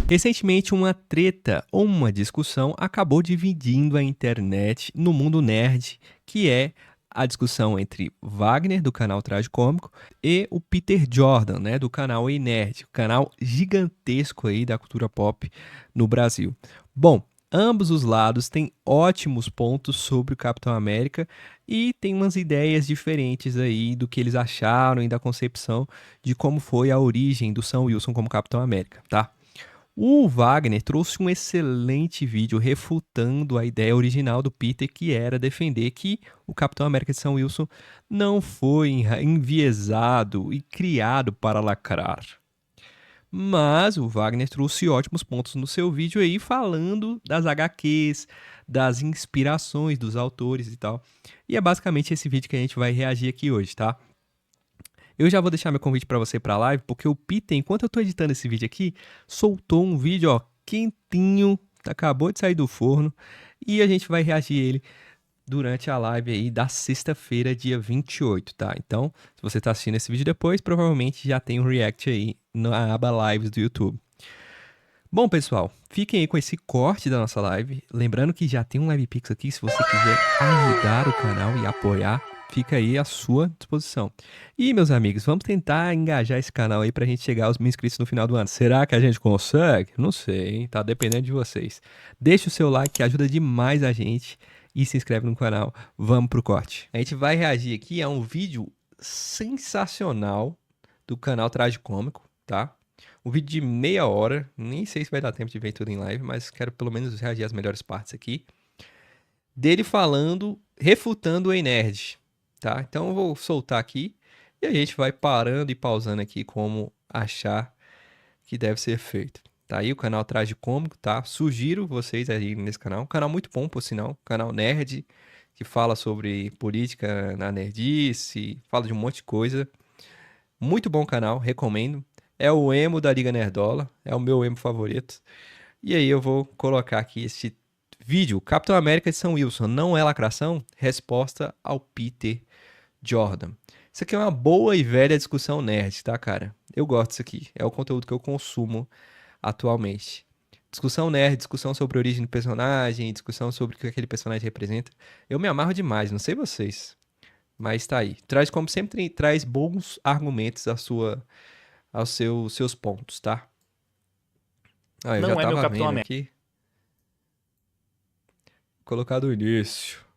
Recentemente, uma treta ou uma discussão acabou dividindo a internet no mundo nerd, que é a discussão entre Wagner, do canal Traje Cômico, e o Peter Jordan, né, do canal Ei Nerd, o canal gigantesco aí da cultura pop no Brasil. Bom, ambos os lados têm ótimos pontos sobre o Capitão América e tem umas ideias diferentes aí do que eles acharam e da concepção de como foi a origem do Sam Wilson como Capitão América, tá? O Wagner trouxe um excelente vídeo refutando a ideia original do Peter, que era defender que o Capitão América de Sam Wilson não foi enviesado e criado para lacrar. Mas o Wagner trouxe ótimos pontos no seu vídeo aí, falando das HQs, das inspirações dos autores e tal. E é basicamente esse vídeo que a gente vai reagir aqui hoje, tá? Eu já vou deixar meu convite para você para a live, porque o Peter, enquanto eu tô editando esse vídeo aqui, soltou um vídeo, ó, quentinho, acabou de sair do forno, e a gente vai reagir ele durante a live aí da sexta-feira, dia 28, tá? Então, se você tá assistindo esse vídeo depois, provavelmente já tem um react aí na aba lives do YouTube. Bom, pessoal, fiquem aí com esse corte da nossa live. Lembrando que já tem um Live Pix aqui, se você quiser ajudar o canal e apoiar, fica aí à sua disposição. E, meus amigos, vamos tentar engajar esse canal aí pra gente chegar aos 1.000 inscritos no final do ano. Será que a gente consegue? Não sei, hein? Tá dependendo de vocês. Deixe o seu like, que ajuda demais a gente. E se inscreve no canal. Vamos pro corte. A gente vai reagir aqui a um vídeo sensacional do canal Traje Cômico, tá? Um vídeo de meia hora. Nem sei se vai dar tempo de ver tudo em live, mas quero pelo menos reagir às melhores partes aqui. Dele falando, refutando o Ei Nerd. Tá? Então eu vou soltar aqui e a gente vai parando e pausando aqui como achar que deve ser feito. Tá aí o canal Traje Cômico, tá? Sugiro vocês aí nesse canal. Um canal muito bom, por sinal. Canal nerd, que fala sobre política na nerdice, fala de um monte de coisa. Muito bom canal, recomendo. É o emo da Liga Nerdola, é o meu emo favorito. E aí eu vou colocar aqui esse vídeo. Capitão América de Sam Wilson não é lacração? Resposta ao Peter Jordan. Isso aqui é uma boa e velha discussão nerd, tá, cara? Eu gosto disso aqui. É o conteúdo que eu consumo atualmente. Discussão nerd, discussão sobre a origem do personagem, discussão sobre o que aquele personagem representa. Eu me amarro demais, não sei vocês. Mas tá aí. Traz, como sempre, traz bons argumentos aos seus pontos, tá? Ah, eu Não já é meu tava Capitão vendo América. aqui. Colocar do início.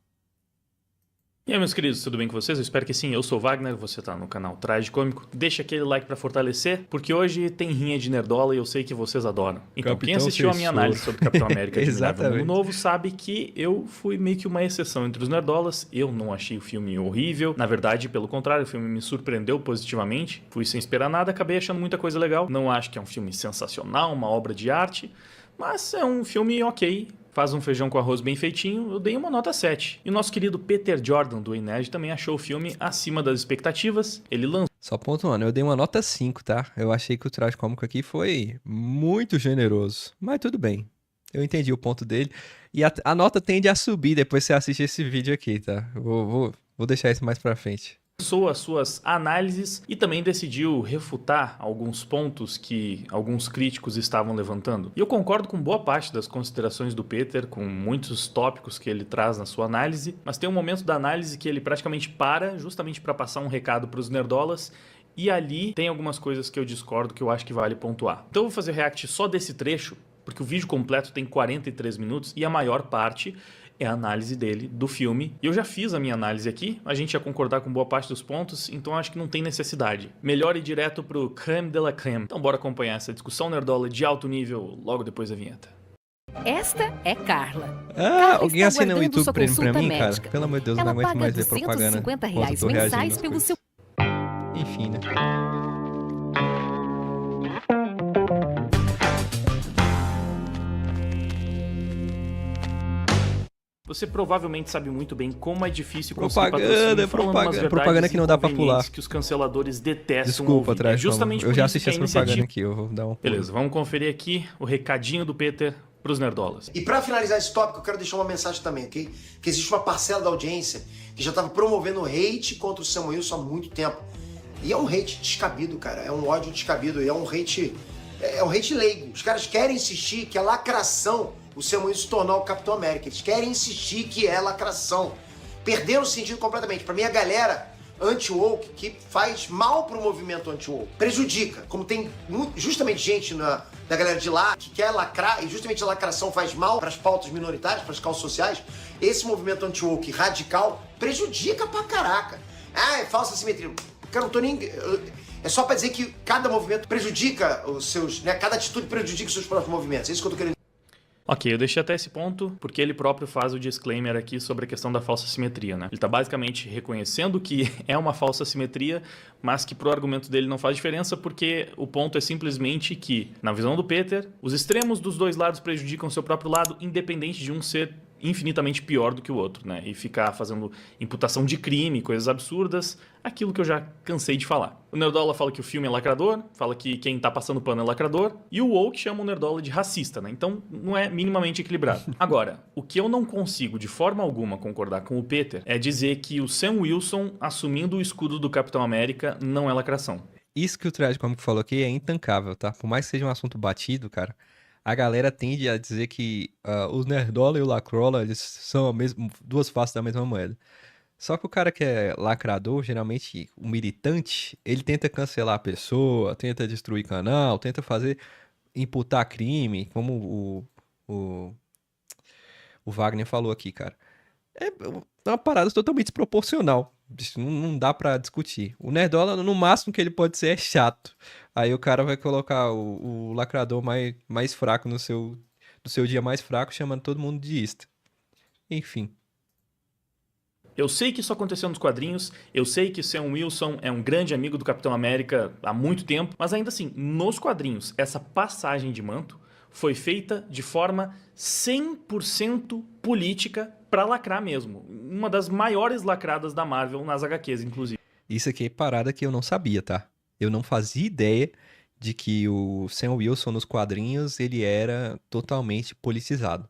E aí, meus queridos, tudo bem com vocês? Eu espero que sim. Eu sou o Wagner, você tá no canal Traje Cômico. Deixa aquele like pra fortalecer, porque hoje tem rinha de nerdola e eu sei que vocês adoram. Então, quem assistiu a minha análise sobre Capitão América de Admirável Mundo Novo sabe que eu fui meio que uma exceção entre os nerdolas. Eu não achei o filme horrível. Na verdade, pelo contrário, o filme me surpreendeu positivamente. Fui sem esperar nada, acabei achando muita coisa legal. Não acho que é um filme sensacional, uma obra de arte, mas é um filme ok. Faz um feijão com arroz bem feitinho, eu dei uma nota 7. E o nosso querido Peter Jordan, do Ei Nerd, também achou o filme acima das expectativas. Ele lançou... Só pontuando, eu dei uma nota 5, tá? Eu achei que o Traje Cômico aqui foi muito generoso. Mas tudo bem. Eu entendi o ponto dele. E a nota tende a subir depois que você assiste esse vídeo aqui, tá? Vou deixar isso mais pra frente. As suas análises e também decidiu refutar alguns pontos que alguns críticos estavam levantando. E eu concordo com boa parte das considerações do Peter, com muitos tópicos que ele traz na sua análise, mas tem um momento da análise que ele praticamente para, justamente para passar um recado para os nerdolas, e ali tem algumas coisas que eu discordo que eu acho que vale pontuar. Então eu vou fazer o react só desse trecho, porque o vídeo completo tem 43 minutos e a maior parte é a análise dele do filme. E eu já fiz a minha análise aqui, a gente ia concordar com boa parte dos pontos, então acho que não tem necessidade. Melhor ir direto pro creme de la creme. Então bora acompanhar essa discussão nerdola de alto nível logo depois da vinheta. Esta é Carla. Ah, alguém está assina o guardando YouTube sua Premium pra consulta mim, médica. cara? Pelo amor de Deus, eu Ela não aguento paga mais ver propaganda. R$250 enquanto eu tô reagindo mensais às pelo coisas. seu... Enfim, né? Você provavelmente sabe muito bem como é difícil Propaganda, conseguir patrocínio falando umas propaganda. verdades Propaganda que não dá pra inconvenientes pular. que os canceladores detestam Desculpa, ouvir. Traje É justamente Cômico. Eu por já isso assisti que a essa propaganda iniciativa... aqui, eu vou dar um pulo. Beleza, vamos conferir aqui o recadinho do Peter pros nerdolas. E para finalizar esse tópico, eu quero deixar uma mensagem também, ok? Que existe uma parcela da audiência que já estava promovendo hate contra o Sam Wilson há muito tempo. E é um hate descabido, cara. É um ódio descabido. E é um hate é um hate leigo. Os caras querem insistir que a lacração, o Sam Wilson se tornar o Capitão América. Eles querem insistir que é lacração. Perderam o sentido completamente. Pra mim, a galera anti-woke que faz mal pro movimento anti-woke. Prejudica. Como tem justamente gente da galera de lá que quer lacrar, e justamente a lacração faz mal pras pautas minoritárias, pras causas sociais, esse movimento anti-woke radical prejudica pra caraca. Ah, é falsa simetria. Cara, não tô nem... É só pra dizer que cada movimento prejudica os seus... né? Cada atitude prejudica os seus próprios movimentos. É isso que eu tô querendo. Ok, eu deixei até esse ponto porque ele próprio faz o disclaimer aqui sobre a questão da falsa simetria, né? Ele está basicamente reconhecendo que é uma falsa simetria, mas que pro argumento dele não faz diferença porque o ponto é simplesmente que, na visão do Peter, os extremos dos dois lados prejudicam o seu próprio lado, independente de um ser infinitamente pior do que o outro, né? E ficar fazendo imputação de crime, coisas absurdas, aquilo que eu já cansei de falar. O Nerdola fala que o filme é lacrador, fala que quem tá passando pano é lacrador, e o woke chama o Nerdola de racista, né? Então não é minimamente equilibrado. Agora, o que eu não consigo de forma alguma concordar com o Peter é dizer que o Sam Wilson assumindo o escudo do Capitão América não é lacração. Isso que o Tragicômico falou aqui é intancável, tá? Por mais que seja um assunto batido, cara, a galera tende a dizer que os Nerdola e o Lacrola, eles são duas faces da mesma moeda. Só que o cara que é lacrador, geralmente o militante, ele tenta cancelar a pessoa, tenta destruir canal, tenta imputar crime, como o Wagner falou aqui, cara. É uma parada totalmente desproporcional. Isso não dá pra discutir. O Nerdola, no máximo que ele pode ser, é chato. Aí o cara vai colocar o lacrador mais fraco no seu dia mais fraco, chamando todo mundo de ista. Enfim. Eu sei que isso aconteceu nos quadrinhos, eu sei que o Sam Wilson é um grande amigo do Capitão América há muito tempo, mas ainda assim, nos quadrinhos, essa passagem de manto foi feita de forma 100% política pra lacrar mesmo. Uma das maiores lacradas da Marvel nas HQs, inclusive. Isso aqui é parada que eu não sabia, tá? Eu não fazia ideia de que o Sam Wilson nos quadrinhos, ele era totalmente politicizado.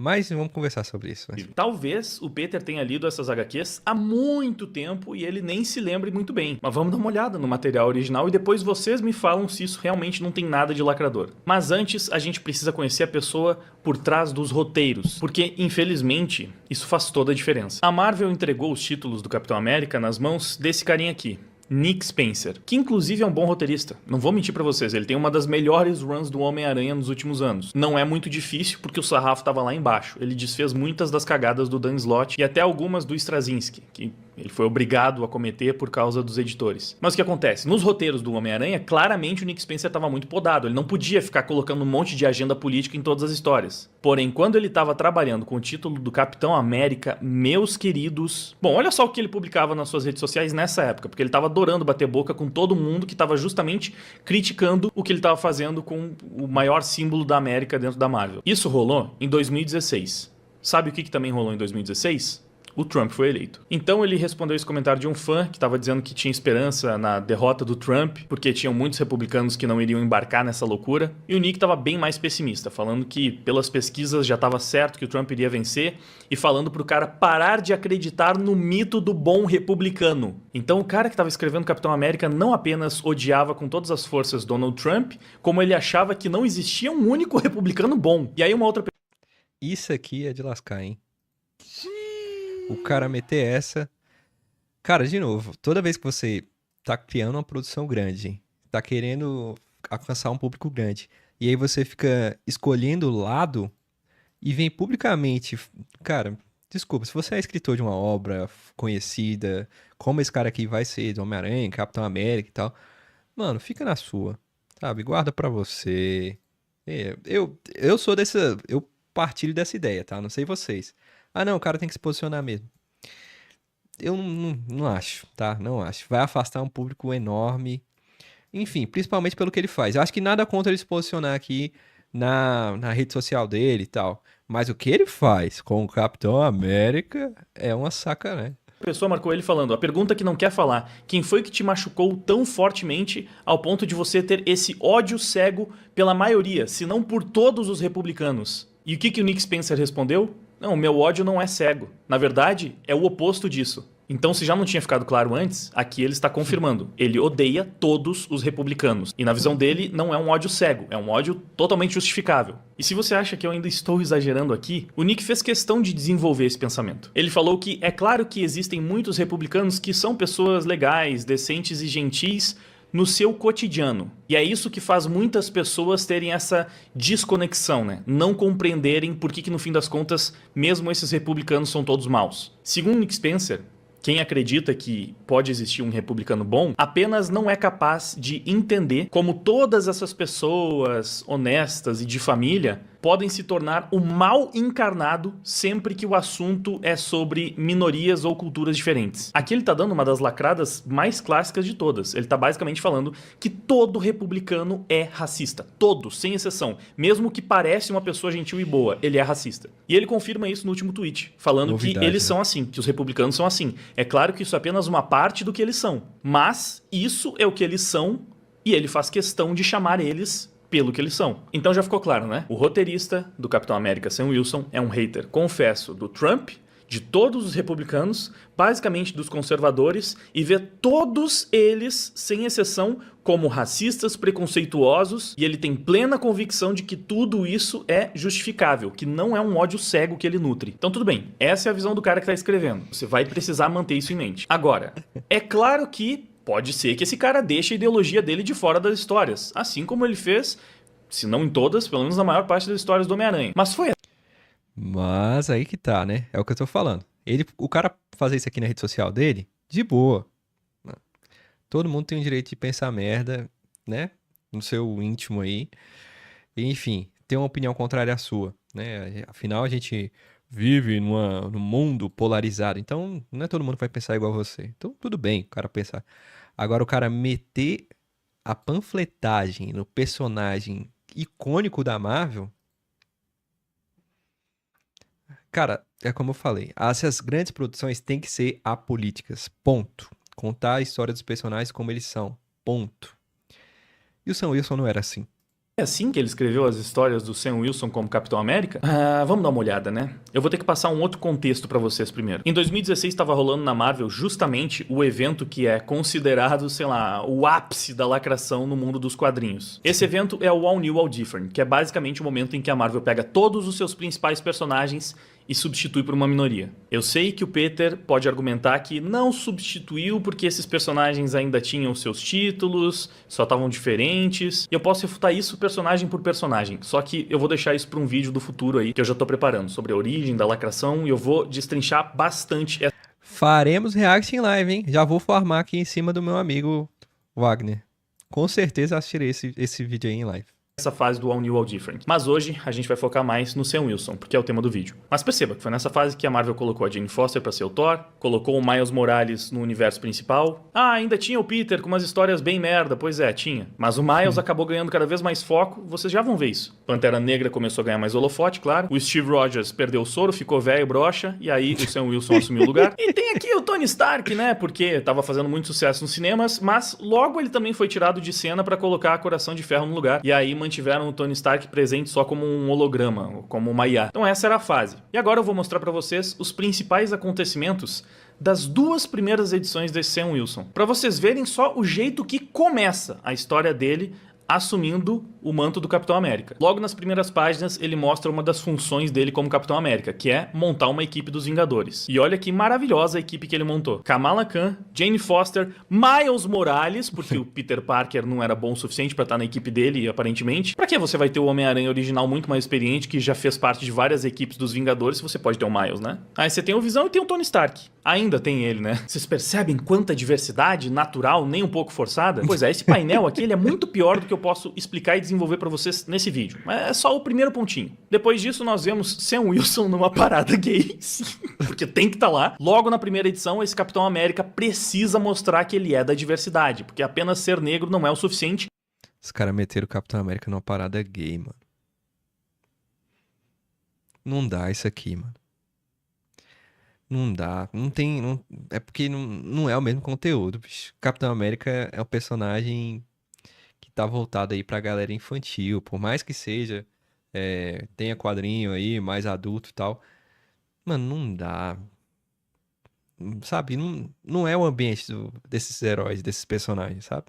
Mas vamos conversar sobre isso. Né? Talvez o Peter tenha lido essas HQs há muito tempo e ele nem se lembre muito bem. Mas vamos dar uma olhada no material original e depois vocês me falam se isso realmente não tem nada de lacrador. Mas antes, a gente precisa conhecer a pessoa por trás dos roteiros, porque, infelizmente, isso faz toda a diferença. A Marvel entregou os títulos do Capitão América nas mãos desse carinha aqui, Nick Spencer, que inclusive é um bom roteirista. Não vou mentir pra vocês, ele tem uma das melhores runs do Homem-Aranha nos últimos anos. Não é muito difícil porque o sarrafo tava lá embaixo. Ele desfez muitas das cagadas do Dan Slott e até algumas do Straczynski, que ele foi obrigado a cometer por causa dos editores. Mas o que acontece? Nos roteiros do Homem-Aranha, claramente o Nick Spencer estava muito podado. Ele não podia ficar colocando um monte de agenda política em todas as histórias. Porém, quando ele estava trabalhando com o título do Capitão América, meus queridos... Bom, olha só o que ele publicava nas suas redes sociais nessa época, porque ele estava adorando bater boca com todo mundo que estava justamente criticando o que ele estava fazendo com o maior símbolo da América dentro da Marvel. Isso rolou em 2016. Sabe o que também rolou em 2016? O Trump foi eleito. Então ele respondeu esse comentário de um fã que estava dizendo que tinha esperança na derrota do Trump, porque tinham muitos republicanos que não iriam embarcar nessa loucura. E o Nick estava bem mais pessimista, falando que pelas pesquisas já estava certo que o Trump iria vencer e falando pro cara parar de acreditar no mito do bom republicano. Então o cara que estava escrevendo Capitão América não apenas odiava com todas as forças Donald Trump, como ele achava que não existia um único republicano bom. E aí uma outra... Isso aqui é de lascar, hein? O cara meter essa... Cara, de novo, toda vez que você tá criando uma produção grande, tá querendo alcançar um público grande, e aí você fica escolhendo o lado e vem publicamente... Cara, desculpa, se você é escritor de uma obra conhecida, como esse cara aqui vai ser do Homem-Aranha, Capitão América e tal, mano, fica na sua, sabe? Guarda pra você. Eu sou dessa... Eu partilho dessa ideia, tá? Não sei vocês. Ah, não, o cara tem que se posicionar mesmo. Eu não acho, tá? Não acho. Vai afastar um público enorme. Enfim, principalmente pelo que ele faz. Eu acho que nada contra ele se posicionar aqui na rede social dele e tal. Mas o que ele faz com o Capitão América é uma sacanagem. A pessoa marcou ele falando, a pergunta que não quer falar, quem foi que te machucou tão fortemente ao ponto de você ter esse ódio cego pela maioria, se não por todos os republicanos? E o que o Nick Spencer respondeu? Não, meu ódio não é cego. Na verdade, é o oposto disso. Então, se já não tinha ficado claro antes, aqui ele está confirmando. Ele odeia todos os republicanos. E na visão dele, não é um ódio cego, é um ódio totalmente justificável. E se você acha que eu ainda estou exagerando aqui, o Nick fez questão de desenvolver esse pensamento. Ele falou que é claro que existem muitos republicanos que são pessoas legais, decentes e gentis no seu cotidiano. E é isso que faz muitas pessoas terem essa desconexão, né? Não compreenderem por que no fim das contas, mesmo esses republicanos são todos maus. Segundo Nick Spencer, quem acredita que pode existir um republicano bom apenas não é capaz de entender como todas essas pessoas honestas e de família podem se tornar o mal encarnado sempre que o assunto é sobre minorias ou culturas diferentes. Aqui ele tá dando uma das lacradas mais clássicas de todas. Ele tá basicamente falando que todo republicano é racista. Todos, sem exceção. Mesmo que parece uma pessoa gentil e boa, ele é racista. E ele confirma isso no último tweet, falando que eles são assim, que os republicanos são assim. É claro que isso é apenas uma parte do que eles são, mas isso é o que eles são e ele faz questão de chamar eles pelo que eles são. Então já ficou claro, né? O roteirista do Capitão América Sam Wilson é um hater, confesso, do Trump, de todos os republicanos, basicamente dos conservadores, e vê todos eles, sem exceção, como racistas, preconceituosos, e ele tem plena convicção de que tudo isso é justificável, que não é um ódio cego que ele nutre. Então tudo bem, essa é a visão do cara que tá escrevendo. Você vai precisar manter isso em mente. Agora, é claro que pode ser que esse cara deixe a ideologia dele de fora das histórias, assim como ele fez, se não em todas, pelo menos na maior parte das histórias do Homem-Aranha. Mas aí que tá, né? É o que eu tô falando. O cara fazer isso aqui na rede social dele, de boa. Todo mundo tem o direito de pensar merda, né? No seu íntimo aí. E, enfim, ter uma opinião contrária à sua, né? Afinal, a gente vive num mundo polarizado. Então, não é todo mundo que vai pensar igual a você. Então, tudo bem o cara pensar. Agora, o cara meter a panfletagem no personagem icônico da Marvel... Cara, é como eu falei, essas grandes produções têm que ser apolíticas, ponto. Contar a história dos personagens como eles são, ponto. E o Sam Wilson não era assim. É assim que ele escreveu as histórias do Sam Wilson como Capitão América? Vamos dar uma olhada, né? Eu vou ter que passar um outro contexto pra vocês primeiro. Em 2016 estava rolando na Marvel justamente o evento que é considerado, sei lá, o ápice da lacração no mundo dos quadrinhos. Esse evento é o All New, All Different, que é basicamente o momento em que a Marvel pega todos os seus principais personagens e substitui por uma minoria. Eu sei que o Peter pode argumentar que não substituiu porque esses personagens ainda tinham seus títulos, só estavam diferentes. E eu posso refutar isso personagem por personagem. Só que eu vou deixar isso para um vídeo do futuro aí, que eu já tô preparando, sobre a origem da lacração, e eu vou destrinchar bastante. Faremos react em live, hein? Já vou farmar aqui em cima do meu amigo Wagner. Com certeza assistirei esse vídeo aí em live. Essa fase do All New, All Different. Mas hoje a gente vai focar mais no Sam Wilson, porque é o tema do vídeo. Mas perceba que foi nessa fase que a Marvel colocou a Jane Foster pra ser o Thor, colocou o Miles Morales no universo principal. Ainda tinha o Peter com umas histórias bem merda, pois é, tinha. Mas o Miles acabou ganhando cada vez mais foco, vocês já vão ver isso. Pantera Negra começou a ganhar mais holofote, claro. O Steve Rogers perdeu o soro, ficou velho, broxa, e aí o Sam Wilson assumiu o lugar. E tem aqui o Tony Stark, né, porque tava fazendo muito sucesso nos cinemas, mas logo ele também foi tirado de cena pra colocar a Coração de Ferro no lugar. E aí mantiveram o Tony Stark presente só como um holograma, como uma IA. Então essa era a fase. E agora eu vou mostrar pra vocês os principais acontecimentos das duas primeiras edições desse Sam Wilson, pra vocês verem só o jeito que começa a história dele assumindo o manto do Capitão América. Logo nas primeiras páginas, ele mostra uma das funções dele como Capitão América, que é montar uma equipe dos Vingadores. E olha que maravilhosa a equipe que ele montou. Kamala Khan, Jane Foster, Miles Morales, porque o Peter Parker não era bom o suficiente pra estar na equipe dele, aparentemente. Pra que você vai ter o Homem-Aranha original muito mais experiente, que já fez parte de várias equipes dos Vingadores, se você pode ter o Miles, né? Aí você tem o Visão e tem o Tony Stark. Ainda tem ele, né? Vocês percebem quanta diversidade natural, nem um pouco forçada? Pois é, esse painel aqui ele é muito pior do que eu posso explicar e desenvolver pra vocês nesse vídeo. Mas é só o primeiro pontinho. Depois disso, nós vemos Sam Wilson numa parada gay, sim, porque tem que estar lá. Logo na primeira edição, esse Capitão América precisa mostrar que ele é da diversidade, porque apenas ser negro não é o suficiente. Os caras meteram o Capitão América numa parada gay, mano. Não dá isso aqui, mano. Não dá, não tem, é porque não é o mesmo conteúdo, bicho. Capitão América é um personagem que tá voltado aí pra galera infantil, por mais que seja, tenha quadrinho aí, mais adulto e tal. Mano, não dá. sabe? Não é o ambiente desses heróis, desses personagens, sabe?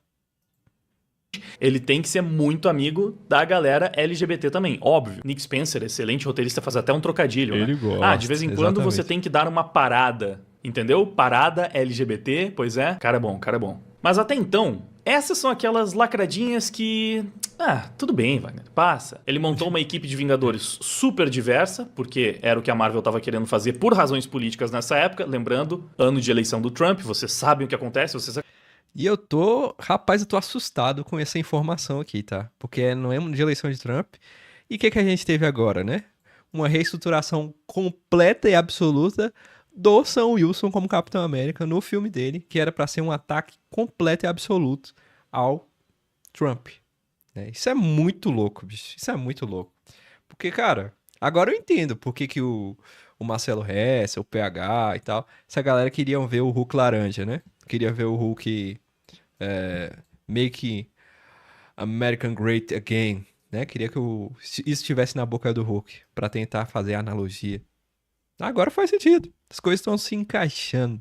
Ele tem que ser muito amigo da galera LGBT também, óbvio. Nick Spencer, excelente roteirista, faz até um trocadilho, Ele né? gosta, De vez em quando exatamente. você tem que dar uma parada, entendeu? Parada LGBT, pois é. Cara é bom. Mas até então, essas são aquelas lacradinhas que... tudo bem, Wagner, passa. Ele montou uma equipe de Vingadores super diversa, porque era o que a Marvel estava querendo fazer por razões políticas nessa época. Lembrando, ano de eleição do Trump, vocês sabem o que acontece, E eu tô assustado com essa informação aqui, tá? Porque não é de eleição de Trump. E o que a gente teve agora, né? Uma reestruturação completa e absoluta do Sam Wilson como Capitão América no filme dele, que era pra ser um ataque completo e absoluto ao Trump. Né? Isso é muito louco, bicho. Isso é muito louco. Porque, cara, agora eu entendo por que o Marcelo Hess, o PH e tal, essa galera queriam ver o Hulk laranja, né? Queria ver o Hulk Make American Great Again, né? Queria que isso estivesse na boca do Hulk, pra tentar fazer a analogia. Agora faz sentido. As coisas estão se encaixando.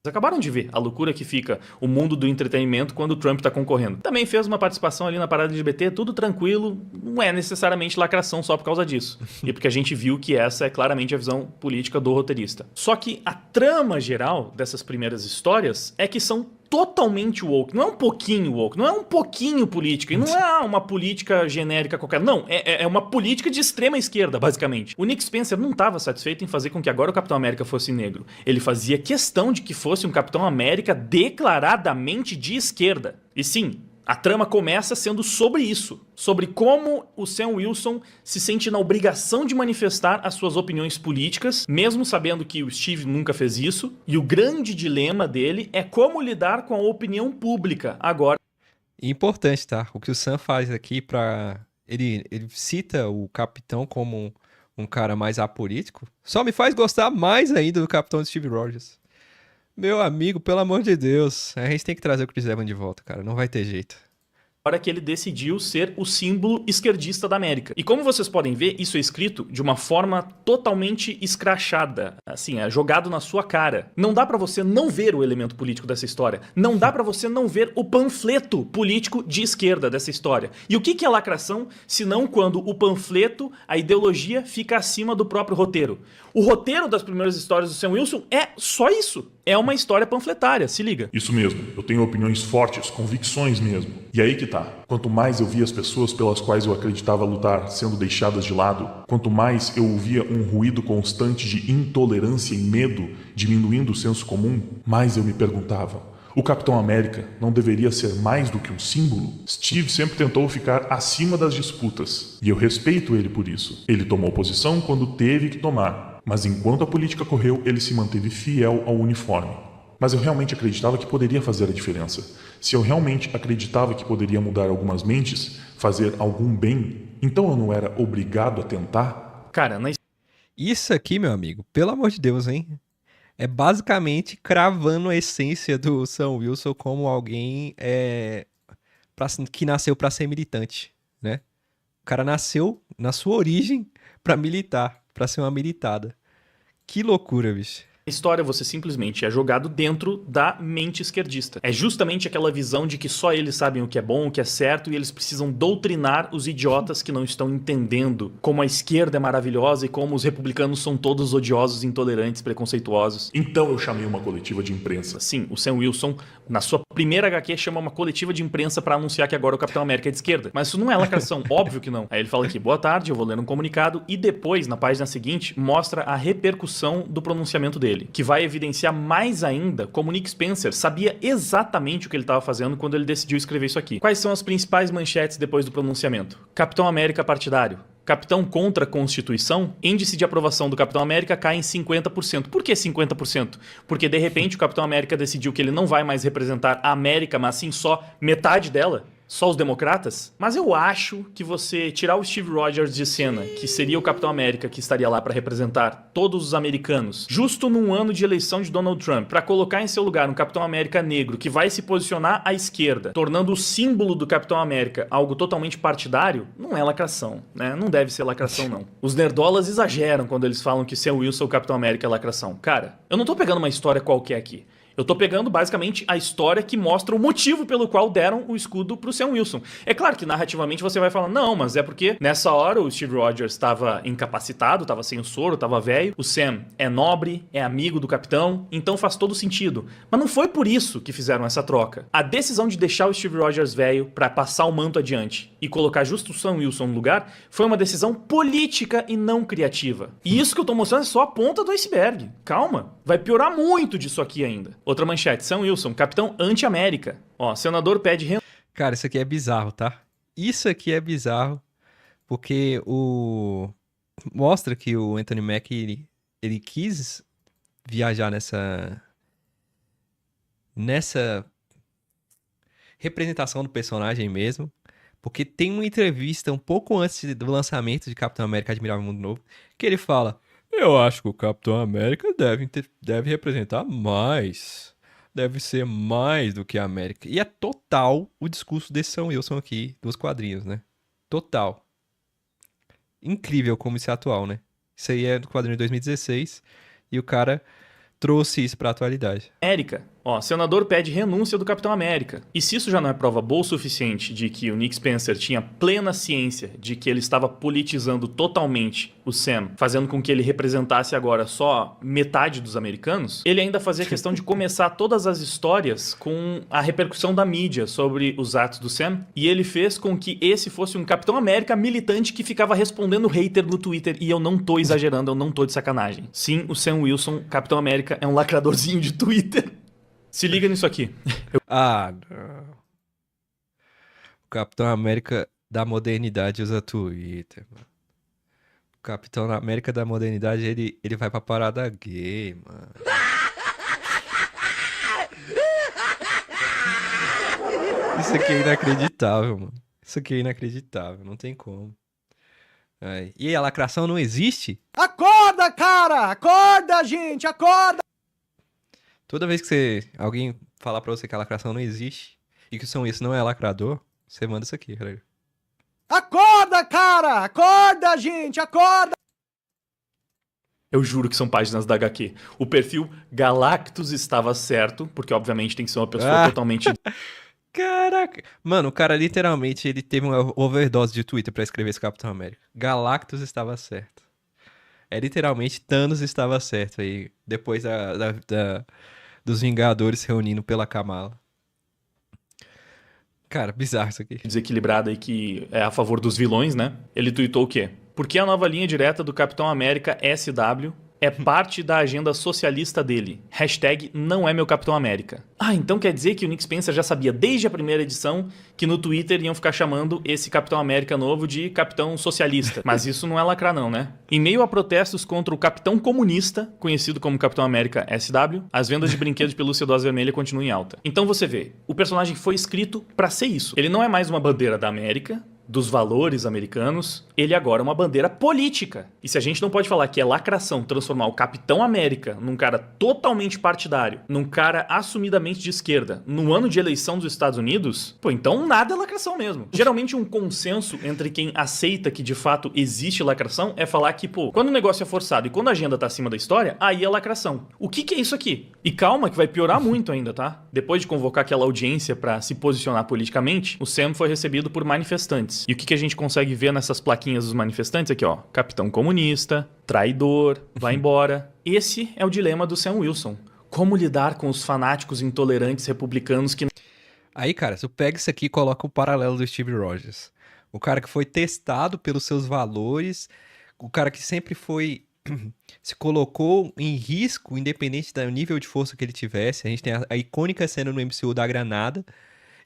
Vocês acabaram de ver a loucura que fica o mundo do entretenimento quando o Trump tá concorrendo. Também fez uma participação ali na parada LGBT, tudo tranquilo, não é necessariamente lacração só por causa disso. E porque a gente viu que essa é claramente a visão política do roteirista. Só que a trama geral dessas primeiras histórias é que são totalmente woke, não é um pouquinho woke, não é um pouquinho política, e não é uma política genérica qualquer, não, é uma política de extrema esquerda, basicamente. O Nick Spencer não estava satisfeito em fazer com que agora o Capitão América fosse negro, ele fazia questão de que fosse um Capitão América declaradamente de esquerda. E sim, a trama começa sendo sobre isso, sobre como o Sam Wilson se sente na obrigação de manifestar as suas opiniões políticas, mesmo sabendo que o Steve nunca fez isso, e o grande dilema dele é como lidar com a opinião pública agora. Importante, tá? O que o Sam faz aqui ele cita o Capitão como um cara mais apolítico, só me faz gostar mais ainda do Capitão Steve Rogers. Meu amigo, pelo amor de Deus, a gente tem que trazer o Chris Evans de volta, cara. Não vai ter jeito. Hora que ele decidiu ser o símbolo esquerdista da América. E como vocês podem ver, isso é escrito de uma forma totalmente escrachada, assim, é jogado na sua cara. Não dá pra você não ver o elemento político dessa história. Não dá pra você não ver o panfleto político de esquerda dessa história. E o que é lacração, senão quando o panfleto, a ideologia, fica acima do próprio roteiro? O roteiro das primeiras histórias do Sam Wilson é só isso. É uma história panfletária, se liga. Isso mesmo, eu tenho opiniões fortes, convicções mesmo. E aí que tá. Quanto mais eu via as pessoas pelas quais eu acreditava lutar sendo deixadas de lado, quanto mais eu ouvia um ruído constante de intolerância e medo diminuindo o senso comum, mais eu me perguntava: o Capitão América não deveria ser mais do que um símbolo? Steve sempre tentou ficar acima das disputas, e eu respeito ele por isso. Ele tomou posição quando teve que tomar, mas enquanto a política correu, ele se manteve fiel ao uniforme. Mas eu realmente acreditava que poderia fazer a diferença. Se eu realmente acreditava que poderia mudar algumas mentes, fazer algum bem, então eu não era obrigado a tentar? Cara, Isso aqui, meu amigo, pelo amor de Deus, hein? É basicamente cravando a essência do Sam Wilson como alguém que nasceu pra ser militante, né? O cara nasceu, na sua origem, pra militar, pra ser uma militada. Que loucura, bicho. história você simplesmente é jogado dentro da mente esquerdista. É justamente aquela visão de que só eles sabem o que é bom, o que é certo, e eles precisam doutrinar os idiotas que não estão entendendo como a esquerda é maravilhosa e como os republicanos são todos odiosos, intolerantes, preconceituosos. Então eu chamei uma coletiva de imprensa. Sim, o Sam Wilson, na sua primeira HQ, chama uma coletiva de imprensa pra anunciar que agora o Capitão América é de esquerda. Mas isso não é lacração, óbvio que não. Aí ele fala aqui, boa tarde, eu vou ler um comunicado, e depois, na página seguinte, mostra a repercussão do pronunciamento dele, que vai evidenciar mais ainda como Nick Spencer sabia exatamente o que ele estava fazendo quando ele decidiu escrever isso aqui. Quais são as principais manchetes depois do pronunciamento? Capitão América partidário. Capitão contra a Constituição, índice de aprovação do Capitão América cai em 50%. Por que 50%? Porque, de repente, o Capitão América decidiu que ele não vai mais representar a América, mas sim só metade dela. Só os democratas? Mas eu acho que você tirar o Steve Rogers de cena, que seria o Capitão América que estaria lá para representar todos os americanos, justo num ano de eleição de Donald Trump, para colocar em seu lugar um Capitão América negro que vai se posicionar à esquerda, tornando o símbolo do Capitão América algo totalmente partidário, não é lacração, né? Não deve ser lacração, não. Os nerdolas exageram quando eles falam que Sam Wilson, o Capitão América, é lacração. Cara, eu não tô pegando uma história qualquer aqui. Eu tô pegando basicamente a história que mostra o motivo pelo qual deram o escudo pro Sam Wilson. É claro que narrativamente você vai falar, não, mas é porque nessa hora o Steve Rogers estava incapacitado, estava sem o soro, estava velho. O Sam é nobre, é amigo do capitão, então faz todo sentido. Mas não foi por isso que fizeram essa troca. A decisão de deixar o Steve Rogers velho pra passar o manto adiante e colocar justo o Sam Wilson no lugar foi uma decisão política e não criativa. E isso que eu tô mostrando é só a ponta do iceberg. Calma, vai piorar muito disso aqui ainda. Outra manchete, Sam Wilson, capitão anti-América. Ó, senador pede... Cara, isso aqui é bizarro, tá? Isso aqui é bizarro, porque mostra que o Anthony Mackie, ele quis viajar nessa representação do personagem mesmo, porque tem uma entrevista um pouco antes do lançamento de Capitão América Admirável Mundo Novo, que ele fala: eu acho que o Capitão América deve representar mais. Deve ser mais do que a América. E é total o discurso desse Sam Wilson aqui, dos quadrinhos, né? Total. Incrível como isso é atual, né? Isso aí é do quadrinho de 2016 e o cara trouxe isso pra atualidade. América. Ó, senador pede renúncia do Capitão América. E se isso já não é prova boa o suficiente de que o Nick Spencer tinha plena ciência de que ele estava politizando totalmente o Sam, fazendo com que ele representasse agora só metade dos americanos, ele ainda fazia questão de começar todas as histórias com a repercussão da mídia sobre os atos do Sam, e ele fez com que esse fosse um Capitão América militante que ficava respondendo hater no Twitter, e eu não tô exagerando, eu não tô de sacanagem. Sim, o Sam Wilson, Capitão América, é um lacradorzinho de Twitter. Se liga nisso aqui. Ah, não. O Capitão América da modernidade usa Twitter, mano. O Capitão América da modernidade, ele vai pra parada gay, mano. Isso aqui é inacreditável, mano. Isso aqui é inacreditável, não tem como. Ai. E a lacração não existe? Acorda, cara! Acorda, gente! Acorda! Toda vez que alguém falar pra você que a lacração não existe e que o São Isso não é lacrador, você manda isso aqui, cara. Acorda, cara! Acorda, gente! Acorda! Eu juro que são páginas da HQ. O perfil Galactus estava certo, porque obviamente tem que ser uma pessoa totalmente... Caraca! Mano, o cara literalmente ele teve uma overdose de Twitter pra escrever esse Capitão América. Galactus estava certo. É literalmente Thanos estava certo aí. Depois dos Vingadores se reunindo pela Kamala. Cara, bizarro isso aqui. desequilibrada e que é a favor dos vilões, né? Ele tweetou o quê? Porque a nova linha direta do Capitão América SW é parte da agenda socialista dele. Hashtag não é meu Capitão América. Ah, então quer dizer que o Nick Spencer já sabia desde a primeira edição que no Twitter iam ficar chamando esse Capitão América novo de Capitão Socialista. Mas isso não é lacrar não, né? Em meio a protestos contra o Capitão Comunista, conhecido como Capitão América SW, as vendas de brinquedos de pelúcia do Asa Vermelha continuam em alta. Então você vê, o personagem foi escrito pra ser isso. Ele não é mais uma bandeira da América, dos valores americanos, ele agora é uma bandeira política. E se a gente não pode falar que é lacração transformar o Capitão América num cara totalmente partidário, num cara assumidamente de esquerda, no ano de eleição dos Estados Unidos, pô, então nada é lacração mesmo. Geralmente um consenso entre quem aceita que de fato existe lacração é falar que, pô, quando o negócio é forçado e quando a agenda tá acima da história, aí é lacração. O que é isso aqui? E calma que vai piorar muito ainda, tá? Depois de convocar aquela audiência pra se posicionar politicamente, o Sam foi recebido por manifestantes. E o que a gente consegue ver nessas plaquinhas dos manifestantes aqui, ó? Capitão comunista, traidor, vai embora. Esse é o dilema do Sam Wilson. Como lidar com os fanáticos intolerantes republicanos que... Aí, cara, você pega isso aqui e coloca o paralelo do Steve Rogers. O cara que foi testado pelos seus valores, o cara que sempre foi... se colocou em risco, independente do nível de força que ele tivesse. A gente tem a icônica cena no MCU da granada.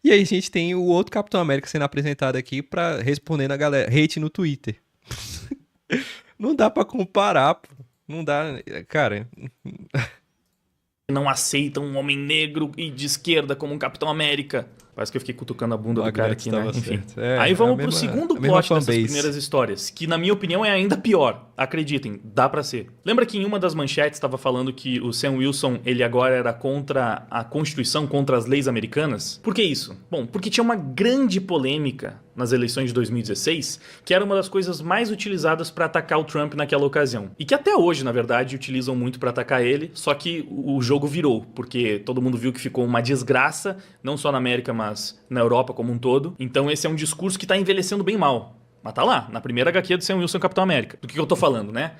E aí a gente tem o outro Capitão América sendo apresentado aqui pra responder na galera, hate no Twitter. Não dá pra comparar, pô. Não dá, cara. não aceitam um homem negro e de esquerda como um Capitão América. Parece que eu fiquei cutucando a bunda do cara aqui, né? Enfim. É, aí vamos pro segundo plot dessas fanbase. primeiras histórias, que na minha opinião é ainda pior. Acreditem, dá pra ser. Lembra que em uma das manchetes estava falando que o Sam Wilson, ele agora era contra a Constituição, contra as leis americanas? Por que isso? Bom, porque tinha uma grande polêmica nas eleições de 2016, que era uma das coisas mais utilizadas para atacar o Trump naquela ocasião. E que até hoje, na verdade, utilizam muito para atacar ele, só que o jogo virou, porque todo mundo viu que ficou uma desgraça, não só na América, mas na Europa como um todo. Então esse é um discurso que tá envelhecendo bem mal. Mas tá lá, na primeira HQ do Sam Wilson, Capitão América. Do que eu tô falando, né?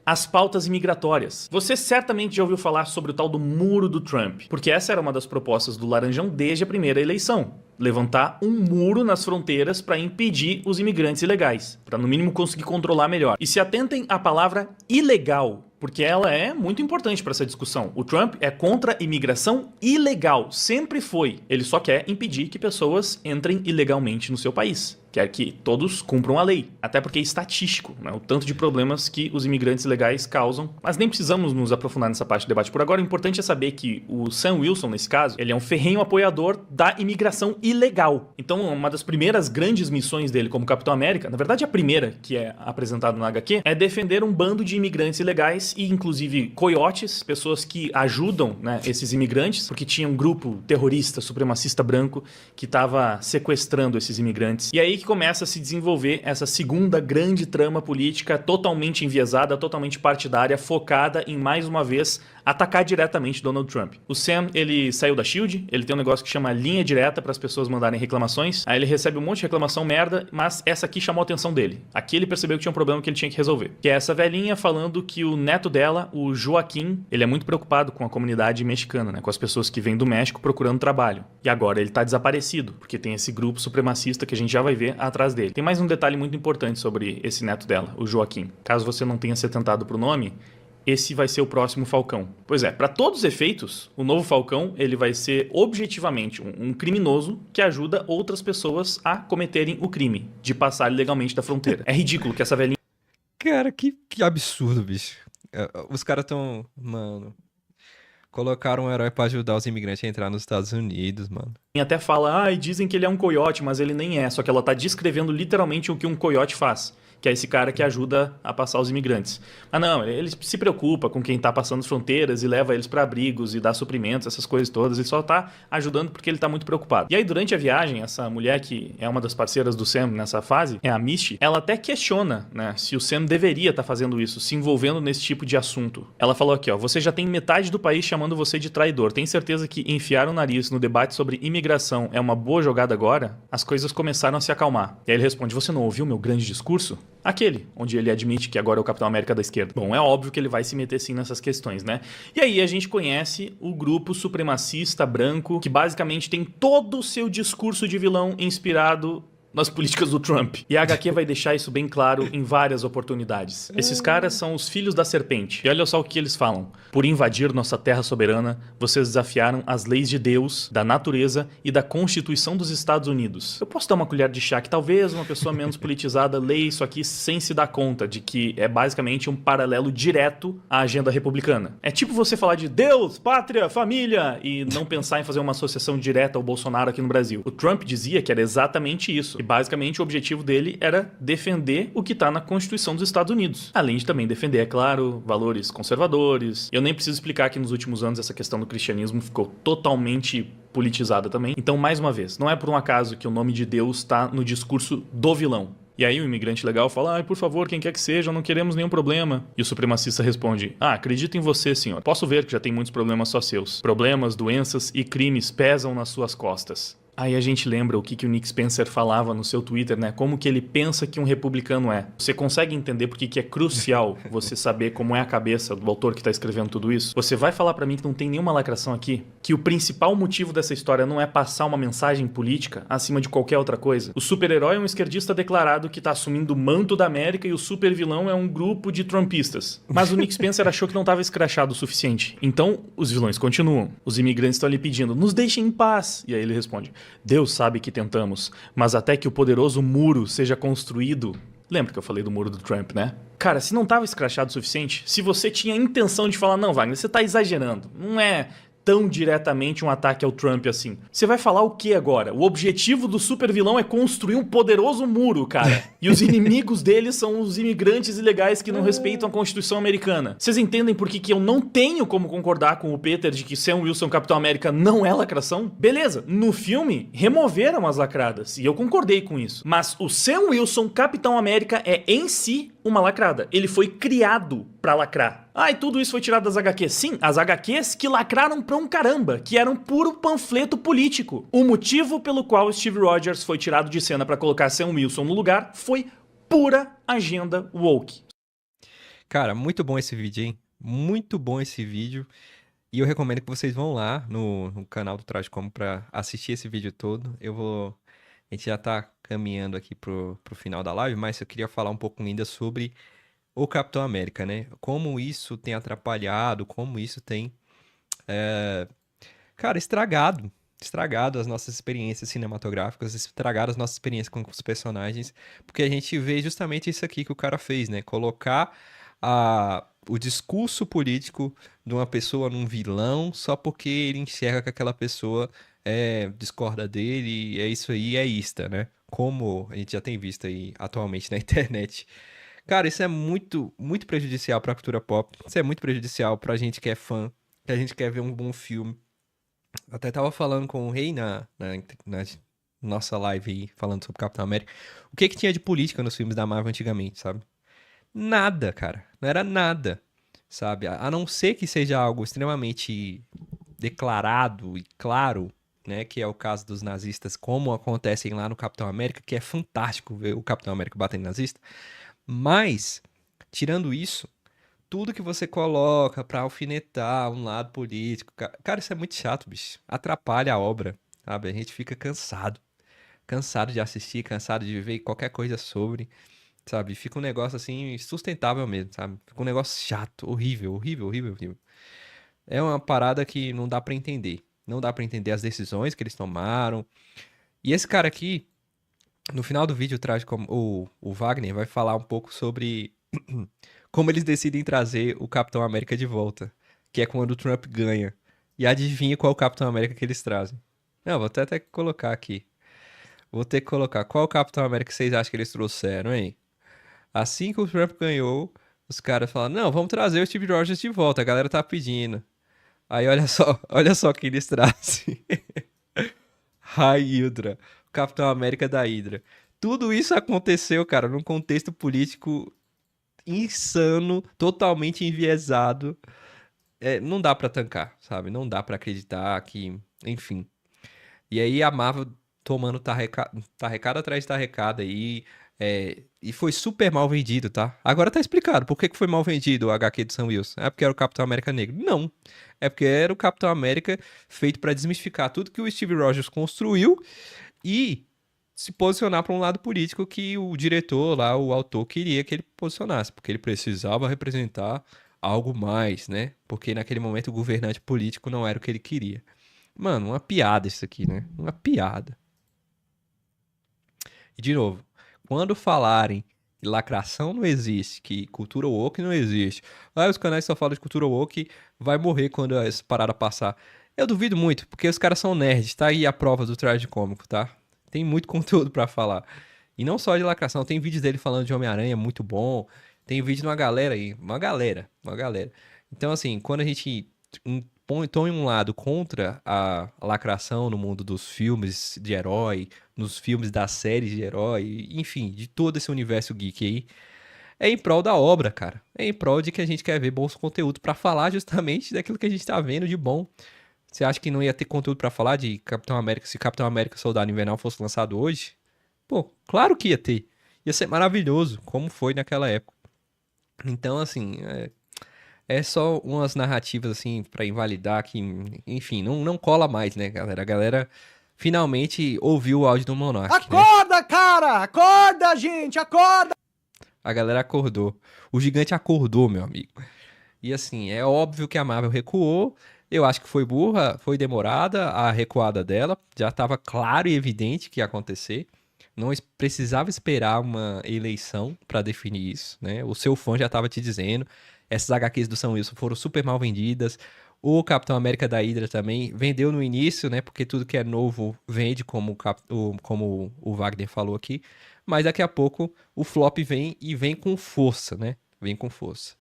As pautas imigratórias. Você certamente já ouviu falar sobre o tal do Muro do Trump, porque essa era uma das propostas do Laranjão desde a primeira eleição. Levantar um muro nas fronteiras para impedir os imigrantes ilegais, para no mínimo conseguir controlar melhor. E se atentem à palavra ilegal, porque ela é muito importante para essa discussão. O Trump é contra a imigração ilegal, sempre foi. Ele só quer impedir que pessoas entrem ilegalmente no seu país. Quer que todos cumpram a lei. Até porque é estatístico, né? O tanto de problemas que os imigrantes ilegais causam. Mas nem precisamos nos aprofundar nessa parte do debate por agora. O importante é saber que o Sam Wilson, nesse caso, ele é um ferrenho apoiador da imigração ilegal. Então, uma das primeiras grandes missões dele como Capitão América, na verdade a primeira que é apresentada na HQ, é defender um bando de imigrantes ilegais e inclusive coiotes, pessoas que ajudam, né, esses imigrantes, porque tinha um grupo terrorista, supremacista branco, que estava sequestrando esses imigrantes. E aí que começa a se desenvolver essa segunda grande trama política totalmente enviesada, totalmente partidária, focada em, mais uma vez, atacar diretamente Donald Trump. O Sam, ele saiu da SHIELD, ele tem um negócio que chama linha direta para as pessoas mandarem reclamações, aí ele recebe um monte de reclamação merda, mas essa aqui chamou a atenção dele. Aqui ele percebeu que tinha um problema que ele tinha que resolver. Que é essa velhinha falando que o neto dela, o Joaquim, ele é muito preocupado com a comunidade mexicana, né, com as pessoas que vêm do México procurando trabalho. E agora ele tá desaparecido, porque tem esse grupo supremacista que a gente já vai ver atrás dele. Tem mais um detalhe muito importante sobre esse neto dela, o Joaquim. Caso você não tenha se atentado pro nome, esse vai ser o próximo Falcão. Pois é, para todos os efeitos, o novo Falcão ele vai ser objetivamente um criminoso que ajuda outras pessoas a cometerem o crime de passar ilegalmente da fronteira. É ridículo que essa velhinha... Cara, que absurdo, bicho. Os caras tão... Mano... Colocaram um herói pra ajudar os imigrantes a entrar nos Estados Unidos, mano. até fala, e dizem que ele é um coiote, mas ele nem é. Só que ela tá descrevendo literalmente o que um coiote faz. Que é esse cara que ajuda a passar os imigrantes. Ah, não, ele se preocupa com quem tá passando as fronteiras e leva eles para abrigos e dá suprimentos, essas coisas todas. Ele só tá ajudando porque ele tá muito preocupado. E aí, durante a viagem, essa mulher que é uma das parceiras do Sam nessa fase, é a Misty, ela até questiona, né, se o Sam deveria estar fazendo isso, se envolvendo nesse tipo de assunto. Ela falou aqui, ó, você já tem metade do país chamando você de traidor. Tem certeza que enfiar o nariz no debate sobre imigração é uma boa jogada agora? As coisas começaram a se acalmar. E aí ele responde, você não ouviu meu grande discurso? Aquele, onde ele admite que agora é o Capitão América da esquerda. Bom, é óbvio que ele vai se meter sim nessas questões, né? E aí a gente conhece o grupo supremacista branco, que basicamente tem todo o seu discurso de vilão inspirado nas políticas do Trump. E a HQ vai deixar isso bem claro em várias oportunidades. Esses caras são os filhos da serpente. E olha só o que eles falam. Por invadir nossa terra soberana, vocês desafiaram as leis de Deus, da natureza e da Constituição dos Estados Unidos. Eu posso dar uma colher de chá que talvez uma pessoa menos politizada leia isso aqui sem se dar conta de que é basicamente um paralelo direto à agenda republicana. É tipo você falar de Deus, pátria, família e não pensar em fazer uma associação direta ao Bolsonaro aqui no Brasil. O Trump dizia que era exatamente isso. E basicamente o objetivo dele era defender o que está na Constituição dos Estados Unidos. Além de também defender, é claro, valores conservadores. Eu nem preciso explicar que nos últimos anos essa questão do cristianismo ficou totalmente politizada também. Então, mais uma vez, não é por um acaso que o nome de Deus está no discurso do vilão. E aí o imigrante legal fala, por favor, quem quer que seja, não queremos nenhum problema. E o supremacista responde, acredito em você, senhor. Posso ver que já tem muitos problemas só seus. Problemas, doenças e crimes pesam nas suas costas. Aí a gente lembra o que o Nick Spencer falava no seu Twitter, né? Como que ele pensa que um republicano é. Você consegue entender por que é crucial você saber como é a cabeça do autor que tá escrevendo tudo isso? Você vai falar pra mim que não tem nenhuma lacração aqui? Que o principal motivo dessa história não é passar uma mensagem política acima de qualquer outra coisa? O super-herói é um esquerdista declarado que tá assumindo o manto da América e o super-vilão é um grupo de trumpistas. Mas o Nick Spencer achou que não tava escrachado o suficiente. Então, os vilões continuam. Os imigrantes estão ali pedindo, nos deixem em paz. E aí ele responde, Deus sabe que tentamos, mas até que o poderoso muro seja construído... Lembra que eu falei do muro do Trump, né? Cara, se não tava escrachado o suficiente, se você tinha a intenção de falar, não, Wagner, você tá exagerando, não é tão diretamente um ataque ao Trump assim. Você vai falar o que agora? O objetivo do super vilão é construir um poderoso muro, cara. E os inimigos dele são os imigrantes ilegais que não respeitam a Constituição americana. Vocês entendem por que eu não tenho como concordar com o Peter de que Sam Wilson Capitão América não é lacração? Beleza, no filme removeram as lacradas e eu concordei com isso. Mas o Sam Wilson Capitão América é em si uma lacrada. Ele foi criado pra lacrar. E tudo isso foi tirado das HQs. Sim, as HQs que lacraram pra um caramba, que eram puro panfleto político. O motivo pelo qual Steve Rogers foi tirado de cena pra colocar Sam Wilson no lugar foi pura agenda woke. Cara, muito bom esse vídeo, hein? Muito bom esse vídeo. E eu recomendo que vocês vão lá no canal do Traje Como pra assistir esse vídeo todo. A gente já tá caminhando aqui pro final da live, mas eu queria falar um pouco ainda sobre o Capitão América, né? Como isso tem atrapalhado, como isso tem, cara, estragado as nossas experiências cinematográficas, estragado as nossas experiências com os personagens, porque a gente vê justamente isso aqui que o cara fez, né? Colocar o discurso político de uma pessoa num vilão só porque ele enxerga que aquela pessoa discorda dele, é isso aí, é ista, né? Como a gente já tem visto aí atualmente na internet. Cara, isso é muito, muito prejudicial pra cultura pop. Isso é muito prejudicial pra gente que é fã, que a gente quer ver um bom filme. Até tava falando com o Rei na nossa live aí, falando sobre Capitão América. O que tinha de política nos filmes da Marvel antigamente, sabe? Nada, cara. Não era nada, sabe? A não ser que seja algo extremamente declarado e claro, né? Que é o caso dos nazistas, como acontecem lá no Capitão América, que é fantástico ver o Capitão América batendo nazista. Mas, tirando isso, tudo que você coloca pra alfinetar um lado político, cara, isso é muito chato, bicho. Atrapalha a obra, sabe? A gente fica cansado de assistir, cansado de ver qualquer coisa sobre, sabe? Fica um negócio assim insustentável mesmo, sabe? Fica um negócio chato, horrível, horrível, horrível, horrível. É uma parada que não dá pra entender. Não dá pra entender as decisões que eles tomaram. E esse cara aqui, no final do vídeo, traz como o Wagner vai falar um pouco sobre como eles decidem trazer o Capitão América de volta, que é quando o Trump ganha. E adivinha qual Capitão América que eles trazem. Não, vou até colocar aqui. Vou ter que colocar. Qual Capitão América vocês acham que eles trouxeram, hein? Assim que o Trump ganhou, os caras falaram, não, vamos trazer o Steve Rogers de volta, a galera tá pedindo. Aí olha só o que eles trazem. Hydra, o Capitão América da Hydra. Tudo isso aconteceu, cara, num contexto político insano, totalmente enviesado. Não dá pra tancar, sabe? Não dá pra acreditar que, enfim. E aí a Marvel tomando tarrecada atrás de tarrecada aí. E foi super mal vendido, tá? Agora tá explicado por que foi mal vendido o HQ do Sam Wilson. É porque era o Capitão América negro? Não. É porque era o Capitão América feito pra desmistificar tudo que o Steve Rogers construiu e se posicionar pra um lado político que o diretor lá, o autor, queria que ele posicionasse. Porque ele precisava representar algo mais, né? Porque naquele momento o governante político não era o que ele queria. Mano, uma piada isso aqui, né? Uma piada. E de novo, quando falarem que lacração não existe, que cultura woke não existe, os canais só falam de cultura woke, vai morrer quando essa parada passar. Eu duvido muito, porque os caras são nerds, tá aí a prova do Traje Cômico, tá? Tem muito conteúdo pra falar. E não só de lacração, tem vídeos dele falando de Homem-Aranha, muito bom. Tem vídeo de uma galera aí, uma galera. Então, assim, quando a gente toma um lado contra a lacração no mundo dos filmes de herói, nos filmes das séries de herói, enfim, de todo esse universo geek aí, é em prol da obra, cara. É em prol de que a gente quer ver bons conteúdos pra falar justamente daquilo que a gente tá vendo de bom. Você acha que não ia ter conteúdo pra falar de Capitão América se Capitão América Soldado Invernal fosse lançado hoje? Pô, claro que ia ter. Ia ser maravilhoso, como foi naquela época. Então, assim, é só umas narrativas, assim, pra invalidar que, enfim, não cola mais, né, galera? A galera finalmente ouviu o áudio do Monark, né? Acorda, cara! Acorda, gente! Acorda! A galera acordou. O gigante acordou, meu amigo. E, assim, é óbvio que a Marvel recuou. Eu acho que foi burra, foi demorada a recuada dela. Já estava claro e evidente que ia acontecer. Não precisava esperar uma eleição pra definir isso, né? O seu fã já estava te dizendo. Essas HQs do Sam Wilson foram super mal vendidas. O Capitão América da Hydra também vendeu no início, né? Porque tudo que é novo vende, como o Wagner falou aqui. Mas daqui a pouco o flop vem e vem com força, né? Vem com força.